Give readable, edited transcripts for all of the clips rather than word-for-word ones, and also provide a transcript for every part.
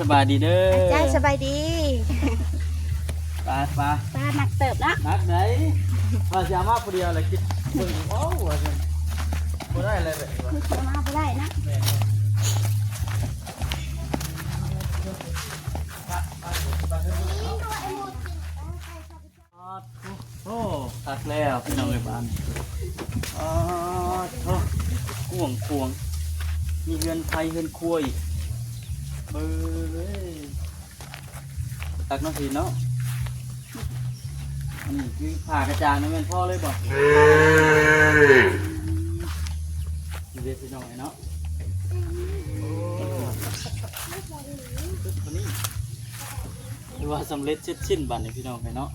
สบายดีเด้อใจสบายดีปลาหนักเติบนะนักไหนปลาจะมาคนเดียวเลยคิดมึงโอ้ว่าจะบ่ได้อะไรแบบนี้วะ คือมาไม่ได้นะโอ้ตักแล้วพี่น้องเลยบ้านอ๋อโถ่กวงมีเงินไทยเงินคุยเบ้ยตักน้องสีเนาะอันนี้คือผ่ากระจางน้ำเงินพ่อเลยบอกดูเด็ดพี่น้องเนาะตัวนี้คือว่าสำเร็จเสร็จสิ้นบัตรพี่น้องเนาะ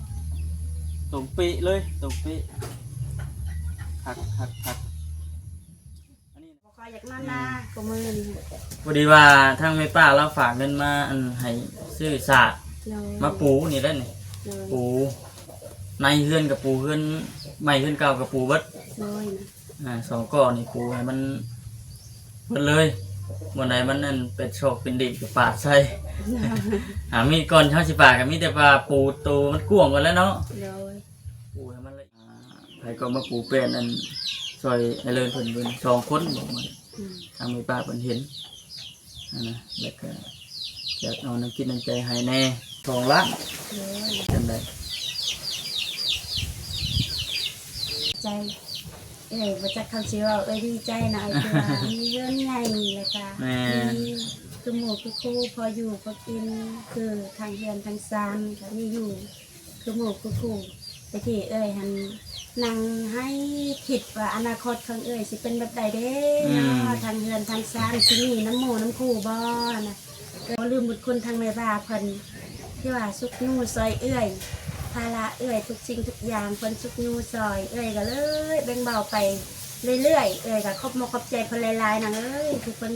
ตรงเป๊ะเลยตรงเป๊ะหักอันนี้ บอกว่าอยากนอนนาก็มือนี่ พอดีว่าทางแม่ป้าเราฝากเงินมาอันให้ซื้อสาดมาปูนี่ได้นี่ปูในเฮือนกับปูเฮือนใหม่เฮือนเก่ากับปูเบิดสองก้อนนี่ปูให้มันเบิดเลยวันไหนมันนั่นเป็นโชคเป็นดิบกับปาดใส่มีก่อนเช้าสิปากกับมีแต่ปลาปูตัวมันกวงกันแล้วเนาะปูให้มันเลยใครก็มาปูเป็นอันซอยไอเลินเพิ่นเป็น2 คนบอกมาทางแม่ป้าเพิ่นเห็นนะแล้วก็อยากเอาน้ำกินน้ำใจให้แน่2 ล้านจังได๋ใจมาจากคำชื่อว่าดีใจนะคือว่ามีเรื่องใหญ่เลยค่ะมีคือหมูคือคู่พออยู่พอกินคือทางเรือนทางซานค่ะมีอยู่คือหมูคือคู่ไปที่หันนั่งให้คิดว่าอนาคตของสิเป็นแบบใดเด้เนาะทางเรือนทางซานที่นี่น้ำหมูน้ำคู่บ่นะก็ลืมบุญคุณทางแม่บ้าเพิ่นที่ว่าสุกนู่ซอยภาระทุกสิ่งทุกอย่างเพิ่นสุกนูซอยก็เลยแบ่งเบาไปเรื่อยๆก็ขอบมขอบใจเพิ่นหลายๆนะคือเพิ่น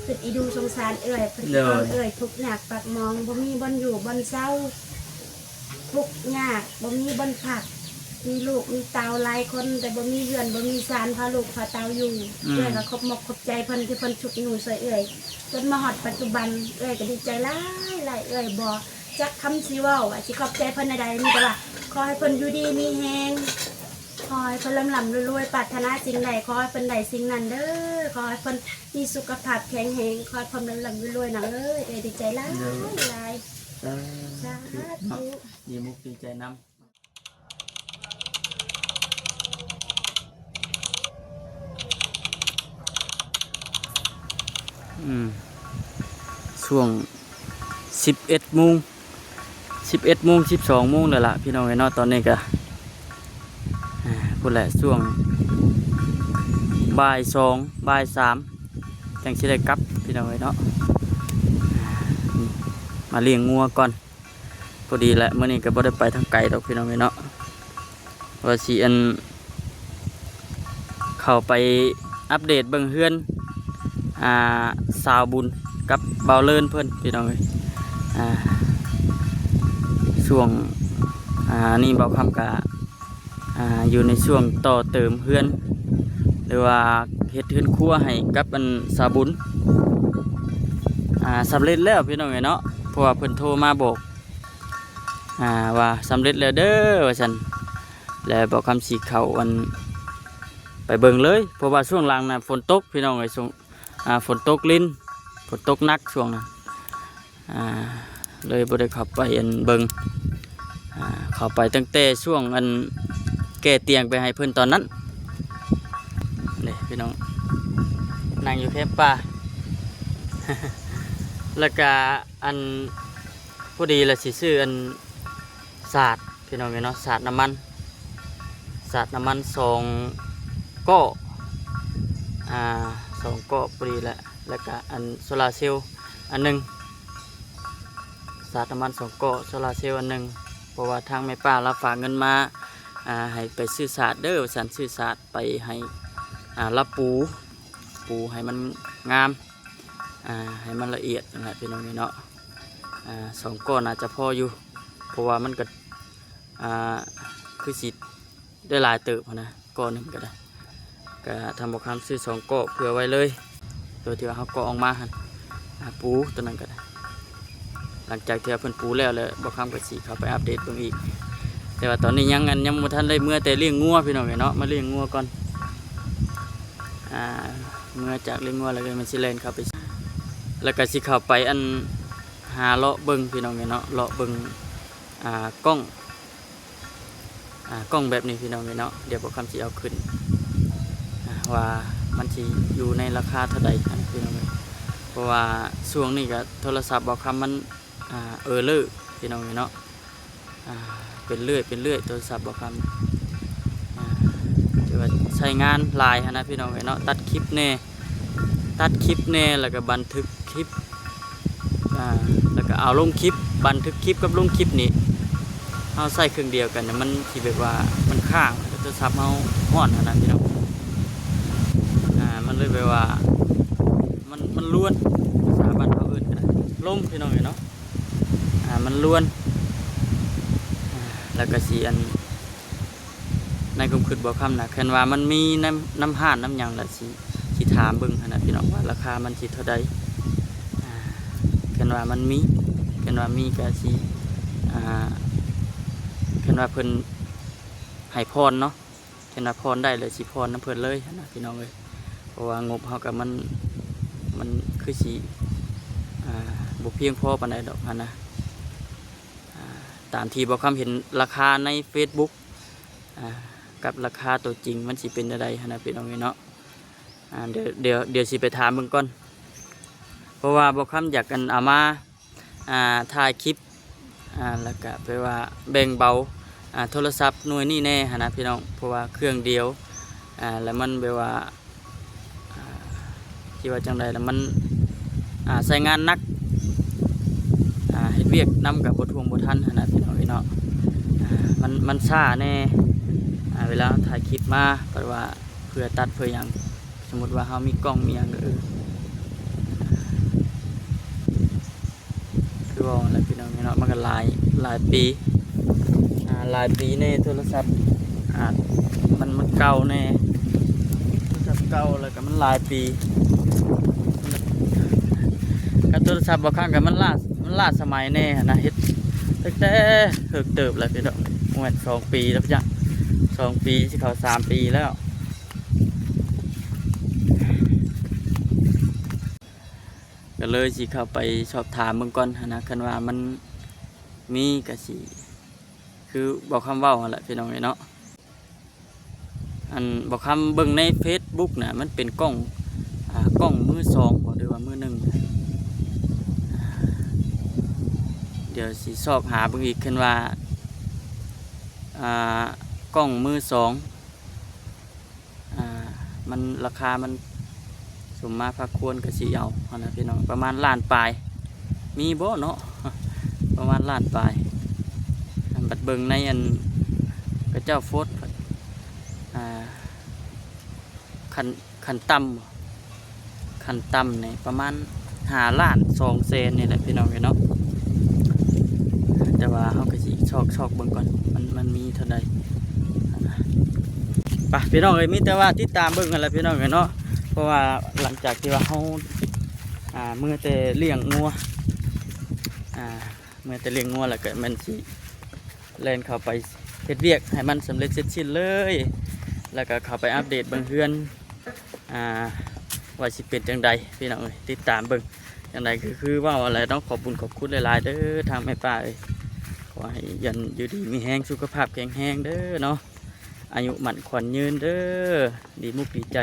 คืออีดูสงสารเพิ่นทุกข์ยากปากมองบ่มีบ่อนอยู่บ่อนเศร้าทุกข์ยากบ่มีบ่อนพักมีลูกมีเตาหลายคนแต่บ่มีเรือนบ่มีศาลพาลูกพาเตาอยู่ก็ขอบมขอบใจเพิ่นที่เพิ่นสุกนูซอยจนมาฮอดปัจจุบันก็ดีใจหลายบ่จักคำสิเว้าสิขอบใจเพิ่นใดมีแต่ว่าขอให้เพิ่นอยู่ดีมีแฮงขอให้เพิ่นลำรวยปรารถนาสิ่งใดขอให้เพิ่นได้สิ่งนั้นเด้อขอให้เพิ่นมีสุขภาพแข็งแรงขอให้เพิ่นลำรวยนะดีใจหลายสาธุดีมุกดีใจนำช่วง11 โมง 12 โมงเลยล่ะพี่น้องเนาะตอนนี้ก็พูดแหละช่วงบ่าย 2บ่าย 3จังสิได้กลับพี่น้องเนาะมาเลี้ยงงัวก่อนพอดีแหละเมื่อนี้ก็บ่ได้ไปทางไกลดอกพี่น้องเนาะว่าสิเข้าไปอัปเดตเบิ่งเฮือนสาวบุญกับเบาเลินเพิ่นพี่น้องช่วงนี่เบาคำกะอยู่ในช่วงต่อเติมเฮือนหรือว่าเฮ็ดเฮือนครัวให้กับสาวบุญสำเร็จแล้วพี่น้องเนาะเพราะว่าเพิ่นโทรมาบอกว่าสำเร็จแล้วเด้อว่าซั่นแล้วเบาคำสิเข้าไปเบิ่งเลยเพราะว่าช่วงหลังน่ะฝนตกพี่น้องช่วงฝนตกลิ้นฝนตกหนักช่วงนั้นเลยบ่ได้เข้าไปเบิ่งเข้าไปตั้งแต่ช่วงแก้เตียงไปให้เพิ่นตอนนั้นนี่พี่น้องนั่งอยู่แคมป์ป่า แล้วก็พอดีละสิซื้อสาดพี่น้องเนาะสาดน้ำมัน2 ก้อ2 ก้อพอดีแหละแล้วก็โซลาร์เซลล์1สาดน้ำมัน2 ก้อโซลาร์เซลล์1เพราะว่าทางแม่ป้าเราฝากเงินมาให้ไปซื้อสาดเด้อสันซื้อสาดไปให้รับปูให้มันงามให้มันละเอียดนะพี่น้องเนาะ2 ก้อนอาจจะพออยู่เพราะว่ามันก็คือสิได้หลายเติบนะก้อนนึงก็ได้ก็ทำบอกคำซื้อ2 ก้อเผื่อไว้เลยโดยที่ว่าเขาก้อออกมาปูตัวนั้นก็ได้ หลังจากที่เพิ่นปูแล้วบ่คำก็สิเข้าไปอัปเดตเบิ่งอีกแต่ว่าตอนนี้ยังบ่ทันได้เมื่อแต่เลี้ยงงัวพี่น้องเนาะมาเลี้ยงงัวก่อนเมื่อจากเลี้ยงงัวแล้วก็มันสิแล่นเข้าไปแล้วก็สิเข้าไปอันหาเลาะเบิ่งพี่น้องเนาะเลาะเบิ่งกล้องแบบนี้พี่น้องเนาะเดี๋ยวบ่คำสิเอาขึ้นว่ามันสิอยู่ในราคาเท่าใดพี่น้องเพราะว่าช่วงนี้ก็โทรศัพท์บ่คำมันเลอพี่น้องเนาะเป็นเรื่อยโทรศัพท์บ่คำจะว่าใช้งานหลายนะพี่น้องเนาะตัดคลิปแน่แล้วก็บันทึกคลิปแล้วก็เอาลงคลิปบันทึกคลิปกับลงคลิปนี่เอาใส่เครื่องเดียวกันเนี่ยมันที่แบบว่ามันข้างโทรศัพท์เอาฮ้อนนะพี่น้องมันเลยแบบว่ามันล้วนสาบันเขาอื่นกันล่มพี่น้องเนาะมันล้วนแล้วก็สีอันในกลุ่มคืดบ่คำนะเห็นว่ามันมีน้ำห่านน้ำหยังและสีถามเบิ่งนะพี่น้องว่าราคามันสิเท่าใดเห็นว่ามันมีเห็นว่ามีก็สีเห็นว่าเพิ่นให้พรเนาะเห็นว่าพรได้เลยสิพรน้ำเพิ่นเลยนะพี่น้องเลยเพราะว่างบเฮากับมันคือสีบ่เพียงพอปานใดดอกนะตามที่บ่คำเห็นราคาใน Facebook กับราคาตัวจริงมันสิเป็นอะไรนะพี่น้องเนาะเดี๋ยวสิไปถามเบิ่งก่อนเพราะว่าบ่คำอยากกันเอามาถ่ายคลิปแล้วก็ไปว่าแบ่งเบาโทรศัพท์หน่วยนี้แน่นะพี่น้องเพราะว่าเครื่องเดียวแล้วมันแบบว่าที่ว่าจังใดแล้วมันใช้งานนักเฮ็ดเวียกนำกับบทวงบททันนะพี่น้องเนาะมันช้าแน่เวลาถ่ายคลิปมาเพราะว่าเพื่อตัดเพื่ออย่างสมมติว่าเขามีกล้องมีอย่างคือว่าอะไรพี่น้องเนาะมันก็หลายปีในโทรศัพท์มันเก่าแน่โทรศัพท์เก่าแล้วก็มันหลายปีกับโทรศัพท์บางครั้งกับมันล่าสมัยแน่นะเฮ็ดตั้งแต่เฮิกเติบแล้วพี่น้องประมาณ2 ปีแล้วจ้ะ2 ปีสิเขา3 ปีแล้วก็เลยสิเข้าไปสอบถามเบิ่งก่อนนะคันว่ามันมีก็สิคือบอกคำเว้าหั่นแหละพี่น้องเนาะอันบอกคำเบิ่งใน Facebook น่ะมันเป็นกล้องมือ2บ่หรือว่ามือ1เดี๋ยวสิสอบหาเบิ่งอีกขึ้นว่ากล้องมือ2มันราคามันสมมาพาควรกับสิเอานะพี่น้องประมาณล้านปลายมีบ่เนาะประมาณล้านปลายบัดเบิ่งในอันกระเจ้าโฟดขันต่ำในประมาณ5 ล้าน2 แสนนี่แหละพี่น้องเนาะแต่ว่าเขาก็สิชอกเบิ่งก่อนมันมีเท่าใดไปพี่น้องมีแต่ว่าติดตามเบิ่งกันแหละพี่น้องเนาะเพราะว่าหลังจากที่ว่าเขาเมื่อแต่เลี้ยงงัวแล้วก็มันสิเล่นเข้าไปเฮ็ดเวียกให้มันสำเร็จเสร็จสิ้นเลยแล้วก็เข้าไปอัปเดตเบิ่งเฮือนว่าสิเป็นจังใดพี่น้องติดตามเบิ่งจังใดคือว่าอะไรต้องขอบคุณหลายๆเด้อทางแม่ป้าขอให้ยันอยู่ดีมีแห้งสุขภาพแข็งแรงเด้อเนาะอายุหมั่นขวัญยืนเด้อดีมุกดีใจ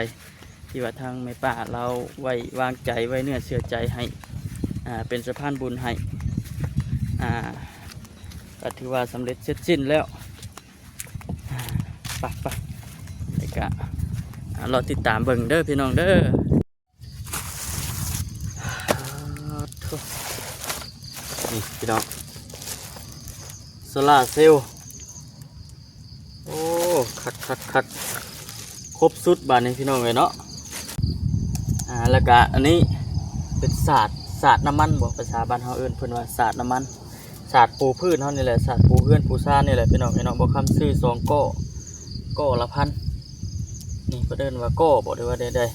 ที่ว่าทางแม่ป้าเราไว้วางใจไว้เนื้อเชื่อใจให้เป็นสะพานบุญให้ก็ถือว่าสำเร็จเสร็จสิ้นแล้วไปแล้วก็เราติดตามเบิ่งเด้อพี่น้องเด้อนี่พี่น้องโซล่าเซลล์โอ้คักครบสุดบานนี้พี่น้องเลยเนาะแล้วก็อันนี้เป็นศาสตร์น้ำมันบอกภาษาบ้านเฮาเอิ้นเพิ่นว่าศาสตร์น้ำมันศาสตร์ปูพืชเฮานี่แหละศาสตร์ปูเฮือนปูซ่านี่แหละพี่น้องบอกคำซื้อ2 ก้อละ1,000นี่เพิ่นเอิ้นว่าก้อบอกได้ว่าได้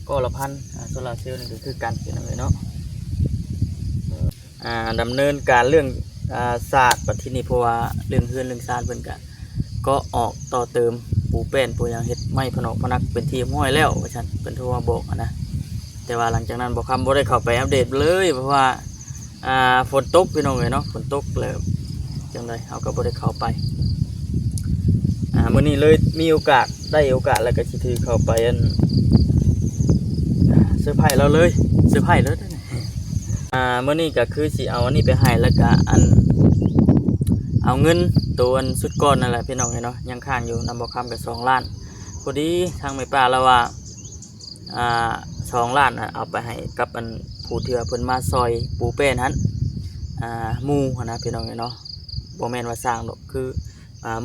ก้อละ1,000โซล่าเซลล์นี่ก็คือกันพี่น้องเลยเนาะ ดำเนินการเรื่องศาสตร์ปัจจุบันเพราะว่าเรื่องเฮือนเรื่องซานเพิ่นก็ออกต่อเติมปูแป้นปูหยังเฮ็ดไม้พนอกพนักเป็นที่ห้อยแล้วว่าซั่นเพิ่นโทรมาบอกนะแต่ว่าหลังจากนั้นบ่คำบ่ได้เข้าไปอัปเดตเลยเพราะว่าฝนตกพี่น้องเอ้ยเนาะฝนตกแล้วจังได๋เฮาก็บ่ได้เข้าไปมื้อนี้เลยมีโอกาสแล้วก็สิถือเข้าไปเซอร์ไพรส์เราเลยเซอร์ไพรส์เลยมื้อนี้ก็คือสิเอาอันนี้ไปให้แล้วก็เอาเงินตัวสุดก้อนนั่นแหละพี่น้องเนาะยังค้างอยู่นำบ่คำกับ2 ล้านพอดีทางแม่ป้าแล้วว่า2 ล้านเอาไปให้กับผู้ที่ว่าเพิ่นมาซอยปูแป้นหั่นหมู่นะพี่น้องเนาะบ่แม่นว่าสร้างดอกคือ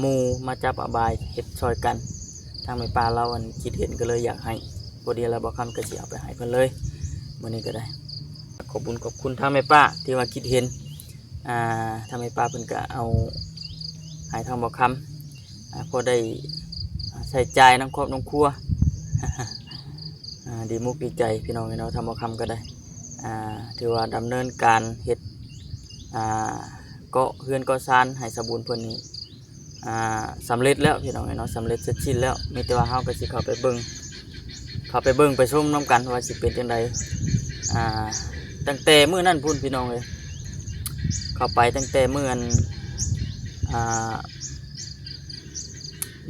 หมู่มาจับอบายเฮ็ดซอยกันทางแม่ป้าเราคิดเห็นก็เลยอยากให้พอดีแล้วบ่คำก็สิเอาไปให้เพิ่นเลยมื้อนี้ก็ได้ขอบคุณทางแม่ป้าที่ว่าคิดเห็นทางแม่ป้าเพิ่นก็เอาให้ทางบ่คำพอได้ใส่ใจน้ำครอบน้ำครัว ดีมุกดีใจพี่น้องเนาะทำบ่คำก็ได้ถือว่าดำเนินการเฮ็ดก็เฮือนก็ซานให้สมบูรณ์เพิ่นนี้สำเร็จแล้วพี่น้องเนาะสำเร็จเสร็จสิ้นแล้วมีแต่ว่าเฮาก็สิเข้าไปเบิ่งไปชมน้ำกันว่าสิเป็นจังไดตั้งแต่มื้อนั้นพุ่นพี่น้องเลยเข้าไปตั้งแต่มื้อ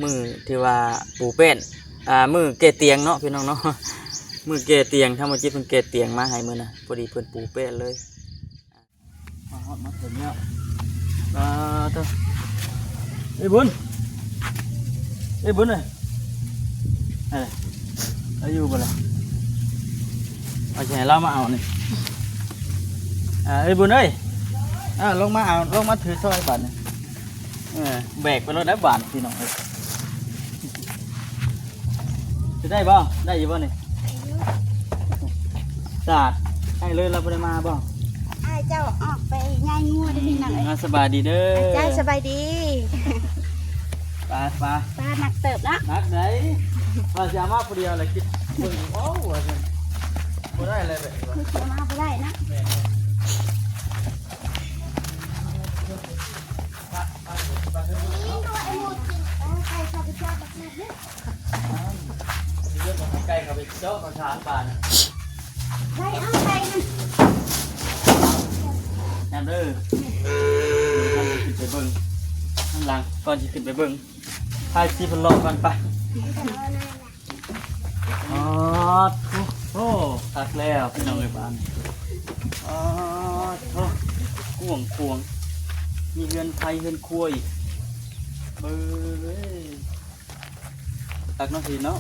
มือที่ว่าปูแป้นมือเกเตียงเนาะพี่น้องเนาะ มือเกเตียงถ้ามาจิตเพิ่นเกเตียงมาให้มื้อน่ะพอดีเพิ่นปูแป้นเลยมาถึงแล้วตัวไอ้บุญเอ้ยเอาอยู่บ่ล่ะเอาสิให้เรามาเอานี่ไอ้บุญเอ้ยลงมาถือซอยบาทนี่แบกไปรถได้บาทพี่น้องเลยจะได้บ่ได้อยู่บ่นี่สาดให้เลยเราไปมาบ่เจ้าออกไปง่ายงัวได้พี่น้องสบายดีเด้อใจสบายดีปลาหนักเติบนะหนักไหนมาจะมาคนเดียวเลยคิดมึงโอ้ว่าจะบ่ได้อะไรแบบนี้จะมาบ่ได้นะไก่กับไปเจาะกระชากบานไก่เอาไก่นั่นเด้อท่านขึ้นไปเบิ้งข้างหลังก่อนจะขึ้นไปเบิ้งพายซีพันลองกันไปโอ้ตักแล้วพี่น้องเลยบ้านห่วงมีเฮือนไทยเฮือนครัวอีกเบ้ยตักน้องสีเนาะ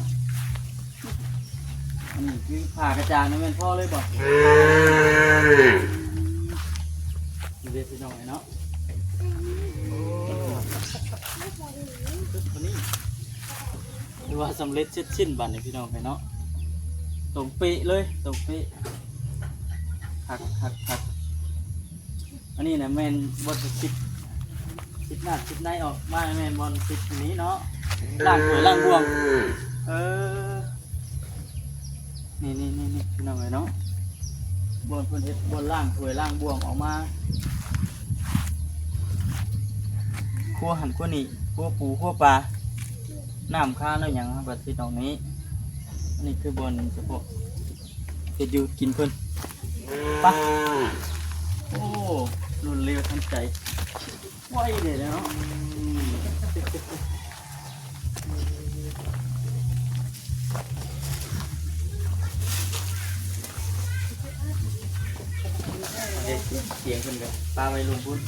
อันนี้คือผ่ากระจางนี่เป็นพ่อเลยบอกดูเด็ดพี่น้องเนาะคนนี้ดูว่าสำเร็จเช็ดชิ้นบันนี่พี่น้องเนาะตรงปีเลยตรงปีหักอันนี้นะแมนบอลติดหน้าติดในออกมาแมนบอลติดนี้เนาะล่างบวงนี่พี่น้องเนาะบอลคนเฮ็ดบอลล่างถวยล่างบวงออกมาคั่วหันคั่วนี่คั่วปูคั่วปลาน้ำข้าวแล้วอย่างแบบที่ตรงนี้อันนี้คือบอลเฉพาะจะอยู่กินเพิ่นปะโอ้รุนเร็วทันใจไวเลยเนาะเตียงเพิ่นกันปลาไว้ลุงพุ่น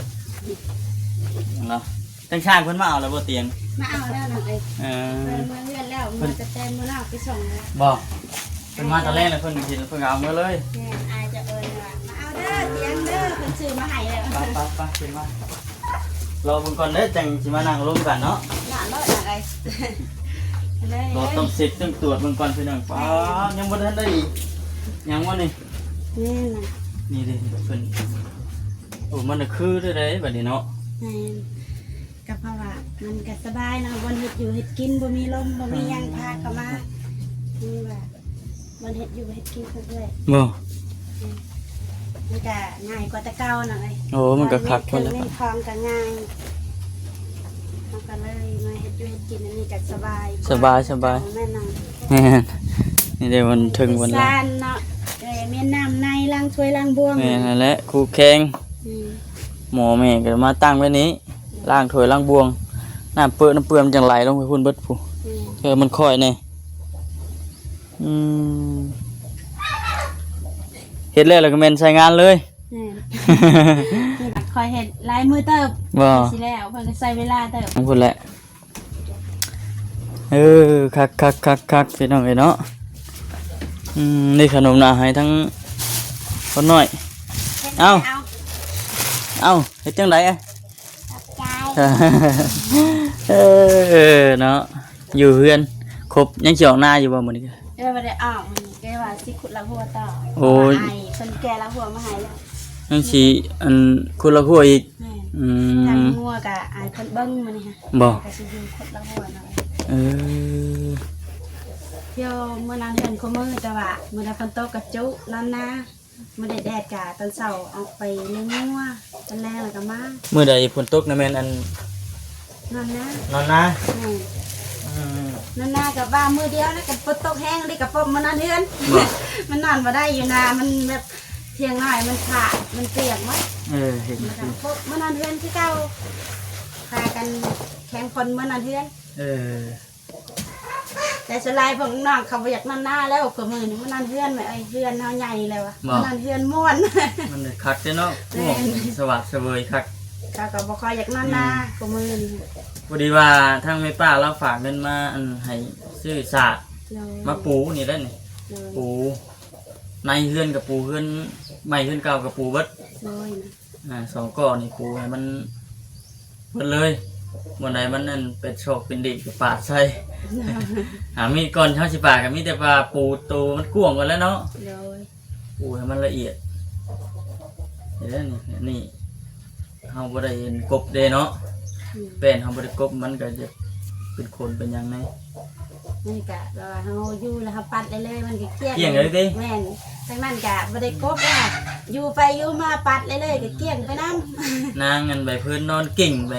เนาะตั้งช่างเพิ่นมาเอาแล้วบ่เตียงมาเอาแล้วหน่อยเมื่อเลื่อนแล้วมันจะเต็มมือหน้าไปส่งเลยบ่เพิ่นมาตอนแรกเลยเพิ่นกินเพิ่นเอามาเลยอายจะมาเอาเด้อเตียงเด้อเพิ่นซื้อมาให้แล้วไปเพิ่นมารอเพิ่นก่อนเด้อจังสิมานั่งร่วมกันเนาะน่ะเนาะอะไรรอต้องเสร็จต้องตรวจเพิ่นก่อนพี่น้องป้ายังบ่ทันได้ยังวะนี่นี่ดิเพิ่นโอ้มันคือได้บัดนี้เนาะก็เพราะว่ามันก็สบายนะวันเฮ็ดอยู่เฮ็ดกินบ่มีลมบ่มีหยังพาเข้ามานี่ว่าวันเฮ็ดอยู่เฮ็ดกินเพิ่นด้วยบ่ มันก็ง่ายกว่าแต่เก่าหน่อย โอ้มันก็คัก ค คน น ละ เล่นคลองก็ง่ายมันก็เลยมาเฮ็ดอยู่เฮ็ดกินอันนี้ก็สบาย สบายสบาย แม่นอน แม่นนี่เดี๋ยววันถึงวันละ ซ่านเนาะแม่น้ำในล้างถ้วยล้างบ่วง แม่นั่นแหละครูแข่ง อืม หมอแม่ก็มาตั้งไว้นี้ล้างถ้วยล้างบวงน้ำเปื้อนน้ำเปื้อนมันจังไหลลงไปพุ่นเบิดผู้ อืม มันค่อยแน่เฮ็ดแล้วก็แม่นใช้งานเลย แม่นคอยเฮ็ดลายมือเติบ บ่ สิแล้วเพิ่นก็ใช้เวลาเติบ ทั้งพุ่นแหละคักพี่น้องเอ้ยเนาะนี่ขนมน่ะให้ทั้งคนน้อย เอ้า เอ้าเฮ็ดจังไดอ่ะ ใจ เนาะอยู่เฮือนครบยังสิออกหน้าอยู่บ่มื้อนี้ เดี๋ยวบ่ได้ออกมันแกว่าสิขุดละหัวต่อ โอ้ย ไอ้เพิ่นแก่ละหัวมาให้แล้ว ยังสิอันคนละครัวอีก แม่น อื ทาง ม หัวก็อายเพิ่นเบิ่งมานี่ฮะ บ่ ก็สิอยู่ขุดละหัวหน่อย เออ เที่ยวมื้อนั้นเฮือนคุมื้อแต่ว่ามื้อใดฝนตกก็จุนั่นนะมื้อใดแดดก็ตอนเช้าออกไปเลี้ยงงัวตอนแรกแล้วก็มา มื้อใดฝนตกนะแม่นอัน นั่นนะ นอนนะ แม่น อืม นั่นน่ะก็ว่ามื้อเดียวแล้วก็ฝนตกแห้งเลยก็ปมมานอนเฮือน บ่ มันนอนบ่ได้อยู่นามันแบบเที่ยงน้อยมันขาดมันเปียกหมด เห็น มันก็ปบมานอนเฮือนคือเก่าพากันแข่งคนมานอนเฮือน เออ แต่สลายพวกน้องเขาบ่อยากนอนหน้าแล้วก็มื้อนี้มานอนเฮือนแม่เอ้ยเฮือนเฮาใหญ่แล้วอะมานอนเฮือนม่วน มันเลยคักเด้เนาะง่วงสวัสดิ์เสวยคัก เขาก็บ่ค่อยอยากนอนหน้าก็มื้อนี้ พอดีว่าทางแม่ป้าเราฝากเงินมาอันให้ซื้อสาด เรา มาปูนี่แหละนี่ เรา ปูในเฮือนกับปูเฮือนใหม่เฮือนเก่ากับปูเบิด โดยนะ สองก้อนนี่ปูให้มันเบิดเลยวันไหนมันนั่นเป็นโชคเป็นดิกับปาดใส่มีก่อนเช้าสิปาดกับมีแต่ปลาปูตัวมันกว้างกว่าแล้วเนาะ โดย ปูให้มันละเอียดเห็นแล้วนี่เฮาบ่ได้เห็นกบเด้เนาะ อืม เป็นเฮาบ่ได้กบมันก็จะเป็นคนเป็นหยังไง นี่ก็ว่าเฮาอยู่แล้วเฮาปัดเลยมันก็เกลี้ยง เกลี้ยงเลยติ แม่นทั้งนั้นก็บ่ได้กบว่าอยู่ไปอยู่มาปัดเลยก็เกลี้ยงไปนำ นางเงินใบพื้นนอนกิ่งไป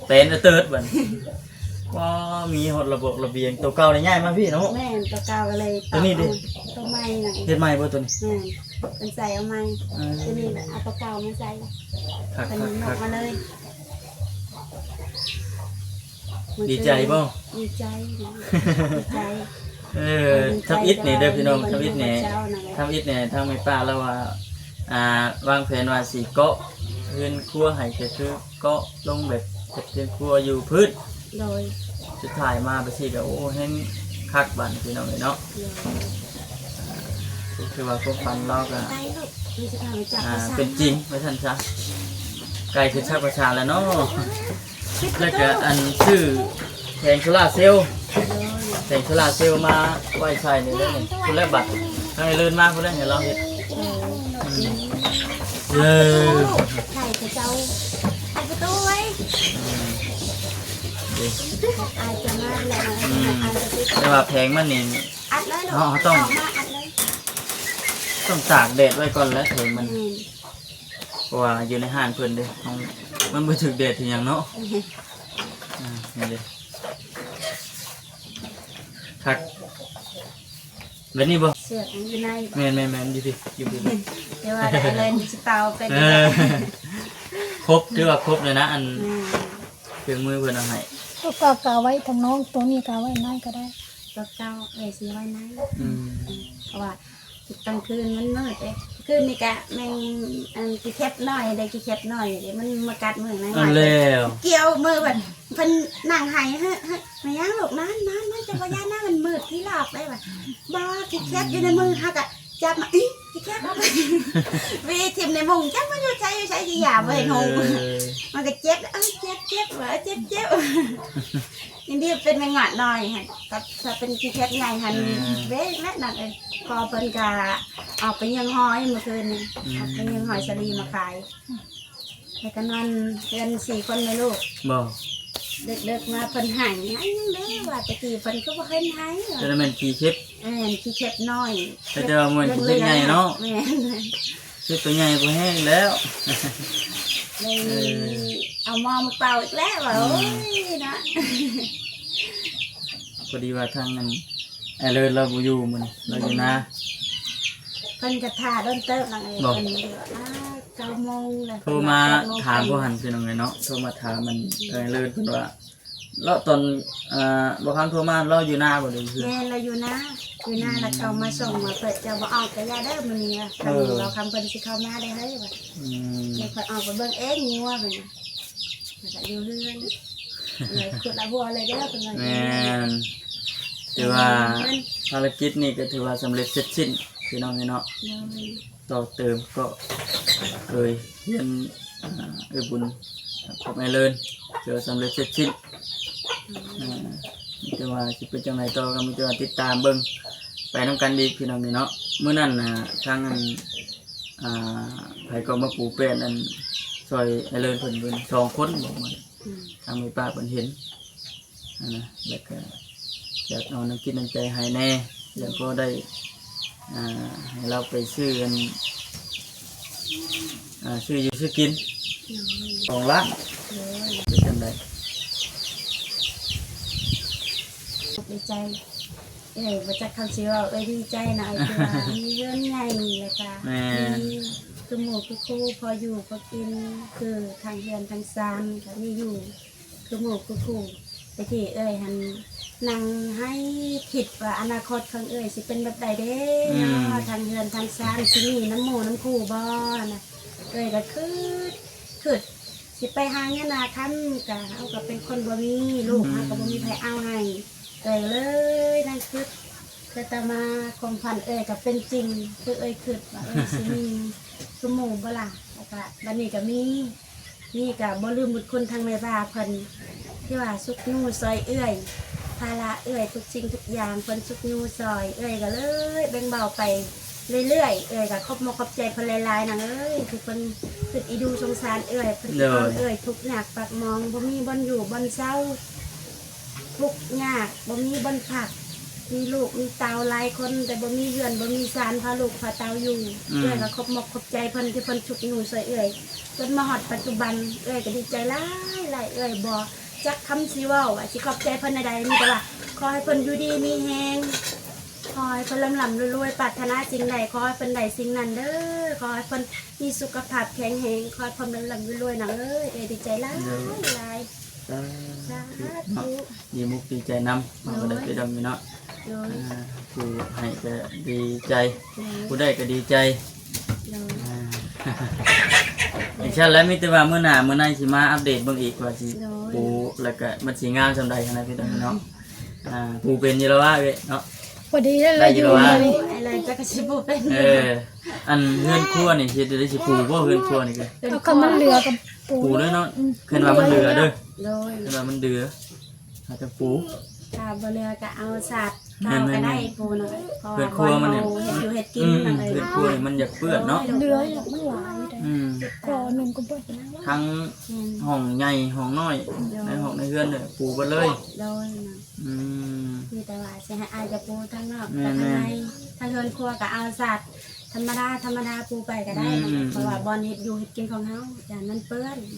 เป็นเติร์ดบัดก็มีหดระบบระเบียงตัวเก่าได้ง่ายมากพี่เนาะ แม่นตัวเก่าก็เลย ตัวนี้ดิ ตัวใหม่หน่อย เฮ็ดใหม่บ่ตัวนี้ แม่นเป็นใส่เอาใหม่ เออ ตัวนี้น่ะเอาตัวเก่ามาใส่ คัก เป็น คัก น คั ก ก มาเลย ดีใจบ่ ดีใจดีใจ ทำอิฐนี่เด้อพี่น้องทำอิฐนี่ เจ้านั่นแหละ ทำอิฐนี่ทางแม่ป้าแล้วว่าวางแผนว่าสิเกาะเรือนครัวให้ก็คือเกาะลงแบบเฮ็ดเรือนครัวอยู่พื้น โดย สุดท้ายมาไปสิก็โอ้แฮงคักบัดพี่น้องเอ้ยเนาะคือว่าพวกฟันเราก็ ไปลูกมีจะทำจับภาษา เป็นจริงไว้ท่านซะไกลคือชาติประชาแล้วเนาะแล้วก็อันชื่อแผงโซล่าร์เซลล์แผงโซล่าร์เซลล์มาไว้ใช้นี่เลยคุณแรกบัตรทางไอ้เลินมากคุณแรกเห็นเราเห็นเออ ไข่จะเจ้าไอ้ประตูไว้ไอ้จะมาแล้วไอ้จะติด แต่ว่าแผงมันนี่ อัดเลยลูก อ๋อต้อง ออกมาอัดเลย ต้องตากแดดไว้ก่อนแล้วถึงมันเพราะว่าอยู่ในห้านเพิ่นเด้เอามันบ่ถึกแดดทีหยังเนาะนี่เด้คักแล้วนี่บ่ เสือกอยู่ใน แม่นอยู่ดิอยู่ดิ เดี๋ยวว่าได้เลยสเตาเป็น ครบถือว่าครบเลยนะ อันเครื่องมือเพิ่นเอาให้ ตัวเก่ากาไว้ทางน้องตัวนี้กาไว้นั่นก็ได้ ตัวเจ้าเลยซื้อไว้ไหน อืม เพราะว่าตอนคืนมันมืดเลยคืนนี่กะแมงอันกี่แคบหน่อยได้กี่แคบหน่อยเดี๋ยวมันมากัดมือนะ เอาแล้ว เกี่ยวมือแบบเพิ่นนั่งหายเฮ้ยมายังลูกนั่นจะพยานั่งมันมืดที่หลอกได้แบบบ้ากี่แคบอยู่ในมือฮักอะจับมาอีกี่แคบวีทิมในมุงจับมาอยู่ใช้ที่หยาบเลยงงมันก็เจ็บเจ็บเหรอเจ็บนี่เป็นแมงหงอดหน่อยฮะถ้าเป็นกี่แคบใหญ่หันเว้ยแม่นั่นเองพอเพิ่นกะออกไปยังหอยเมื่อคืนนี่ออกไปยังหอยสลีมาขายแล้วก็นอนเดือน4 คนเลยลูก บ่ เด็กๆมาเพิ่นหายหายยังเด้อว่าตะกี้เพิ่นก็บ่เห็นหาย จะได้เป็นขี้เข็บ ขี้เข็บน้อย แต่จะว่ามันขี้เข็บใหญ่เนาะ แม่น เข็บตัวใหญ่บ่แห้งแล้ว เลยเอาหม้อมาเป่าอีกแล้วว่าโอ้ยนะ พอดีว่าทางนั้นไอ้เลิศเราบ่อยู่มื้อนี้เราอยู่นะ เพิ่นก็ท่าโดนเติบนั่นเอง บอก เพิ่นก็9 โมงแล้ว โทรมาถามผู้หันพี่น้องเลยเนาะโทรมาถามมันไอ้เลิศเพิ่นว่าเราตอนบ่คันโทรมาเราอยู่หน้าบ่ได้คือ แม่เราอยู่นะแล้วเอามาส่งมาเปิดจะบ่ออกก็อย่าเด้อมื้อนี้เราคำเพิ่นสิเข้ามาได้เฮ้ยว่า อืม เดี๋ยวค่อยออกไปเบิ่งเองงัวเพิ่นแล้วก็อยู่เรือนเลยขุดละหัวเลยเด้อเพิ่นว่า แม่นถือว่าภารกิจนี่ก็ถือว่าสำเร็จเสร็จสิ้นพี่น้องเนาะต่อเติมก็เคยเรียนบุญของแม่เลินเจอสำเร็จเสร็จสิ้นแต่ว่าสิเป็นจังไดต่อก็มีแต่ว่าติดตามเบิ่งไปนำกันดีพี่น้องเนาะมื้อนั้นทางไผก็มาปลูกแป้นอันซอยแม่เลินเพิ่น2 คนบอกมาทางแม่ป้าเพิ่นเห็นนะแล้วก็อยากเอาน้ำกินน้ำใจให้แน่แล้วก็ได้ให้เราไปซื้อกันซื้ออยู่ซื้อกิน2 ล้านเป็นจังได ดีใจมาจากคำชื่อว่าดีใจนะคือว่ามีเรื่องใหญ่เลยค่ะมีคือหมู่คือคู่พออยู่พอกินคือทางเรือนทางซานก็มีอยู่คือหมู่คือคู่แต่ที่หันนั่งให้คิดว่าอนาคตของสิเป็นแบบใดเด้เนาะทางเรือนทางซานที่นี่น้ำหมู่น้ำคู่บ่นะก็คือสิไปหาเงินนาคันกะเอากับเป็นคนบ่มีลูกเอากับบ่มีใครเอาให้เลยนั่นคือแต่มาความฝันกับเป็นจริงคือคือว่าสิมีสมองบ่ล่ะแล้วก็บัดนี้ก็มีก็บ่ลืมบุญคุณทางแม่บ้านเพิ่นที่ว่าสุกนูซอยภาระทุกสิ่งทุกอย่างเพิ่นสุกนูซอยก็เลยแบ่งเบาไปเรื่อยๆก็ขอบมขอบใจเพิ่นหลายๆนั่นคือเพิ่นคืออีดูสงสารเพิ่นทุกข์ยากปากมองบ่มีบ่อนอยู่บ่อนเศร้าทุกข์ยากบ่มีบ่อนผักมีลูกมีเตาหลายคนแต่บ่มีเรือนบ่มีศาลพาลูกพาเตาอยู่ก็ขอบมขอบใจเพิ่นที่เพิ่นสุกนูซอยจนมาฮอดปัจจุบันก็ดีใจหลายบ่จักคำสิเว้าว่าสิขอบใจเพิ่นใดมีแต่ว่าขอให้เพิ่นอยู่ดีมีแฮงขอให้เพิ่นลำรวยปรารถนาสิ่งใดขอให้เพิ่นได้สิ่งนั้นเด้อขอให้เพิ่นมีสุขภาพแข็งแรงขอให้เพิ่นลำรวยนะดีใจหลายสาธุ ดีมุกดีใจนำเราก็ได้ไปดำเนาะผู้ให้ก็ดีใจผู้ได้ก็ดีใจอย่างเช่นแล้วมิตรว่าเมื่อหน้าเมื่อไหร่สิมาอัปเดตเบิ่งอีกว่าสิปูแล้วก็มันสิงามสำใดนะพี่น้องเนาะปูเป็นอยู่แล้วว่าเนาะ พอดีแล้วเราอยู่เลย อะไรจะกระชิบเป็น อันเฮือนครัวนี่สิได้สิปูบ่เฮือนครัวนี่ก็ เอาคำมันเหลือกับปู ปูเด้อเนาะเพิ่นว่ามันเหลือเด้อ โดย เพิ่นว่ามันเดืออาจจะปู ถ้าบ่เรือก็เอาสัตว์เตาก็ได้ปูหน่อยเพราะ เฮือน ว่า ครัวมันเนี่ย เฮ็ดอยู่เฮ็ดกิน เฮือนครัวนี่มันอยากเปื้อนเนาะ เหลืออย่างมันหลายเลยก่อหนึ่งก็เบิด ทั้งห้องใหญ่ห้องน้อยในห้องในเฮือนเนี่ยปูไปเลย โดยมีแต่ว่าสิให้อายกับปูทั้งนอกแต่ข้างในถ้าเฮือนครัวก็เอาสัตว์ธรรมดาปูไปก็ได้เพราะว่าบอลเฮ็ดอยู่เฮ็ดกินของเฮาอย่างนั้นเปื้อนน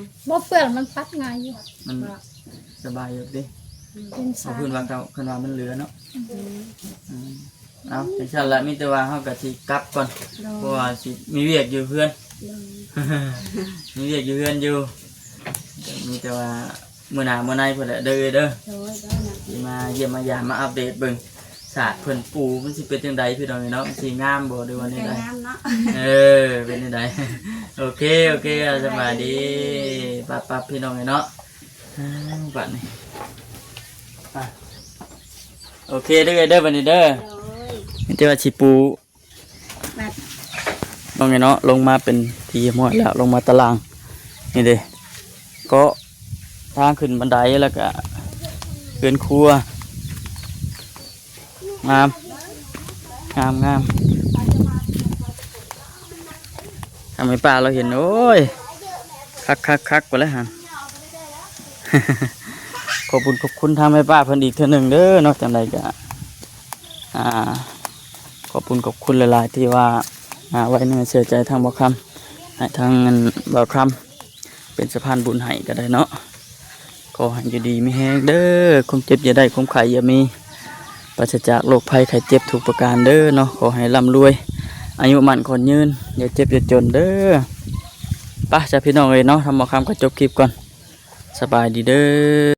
ะ บ่เปลือกมันปัดง่ายอยู่ มันสบายอยู่ดิ เป็น เอา สาร พื้นวางเก่าขึ้นว่ามันเหลือเนาะเอาจังซั่นละมีแต่ว่าเฮาก็สิกลับก่อนเพราะว่าสิมีเวียกอยู่เพื่อน มีเวียกอยู่เพื่อนอยู่มีแต่ว่ามื้อหน้ามื้อในเพิ่นแหละเด้อโดยนะ สิมาเยี่ยมมายามมาอัปเดตเบิ่งศาสตร์เพิ่นปูมันสิเป็นจังไดพี่น้องเนาะมันสิงามบ่หรือว่าจังได น้ำเนาะ เป็นจังไดโอเคสบายดีปั๊บพี่น้องเนาะบัดนี้โอเคเด้อบัดนี้เด้อนี่แต่ว่าสิปูน้องเนาะลงมาเป็นทีหมดแล้วลงมาตารางนี่เด้ก็ทางขึ้นบันไดแล้วก็เรือนครัวงามทำให้ป้าเราเห็นโอ้ยคักกว่าแล้วฮะ ขอบคุณทางแม่ป้าเพิ่นอีกเทื่อหนึงเด้อเนาะจังไดก็ขอบคุณหลายๆที่ว่าไว้เนื้อเชื่อใจทางบ่คำให้ทางเงินบ่คำเป็นสะพานบุญให้ก็ได้เนาะขอให้อยู่ดีมีแฮงเด้อความเจ็บอย่าได้ความไข้อย่ามีปราศจากโรคภัยไข้เจ็บทุกประการเด้อเนาะขอให้ร่ำรวยอายุมั่นขอนยืนอย่าเจ็บอย่าจนเด้อไปจ้ะพี่น้องเอ้ยเนาะทำบ่คำก็จบคลิปก่อนสบายดีเด้อ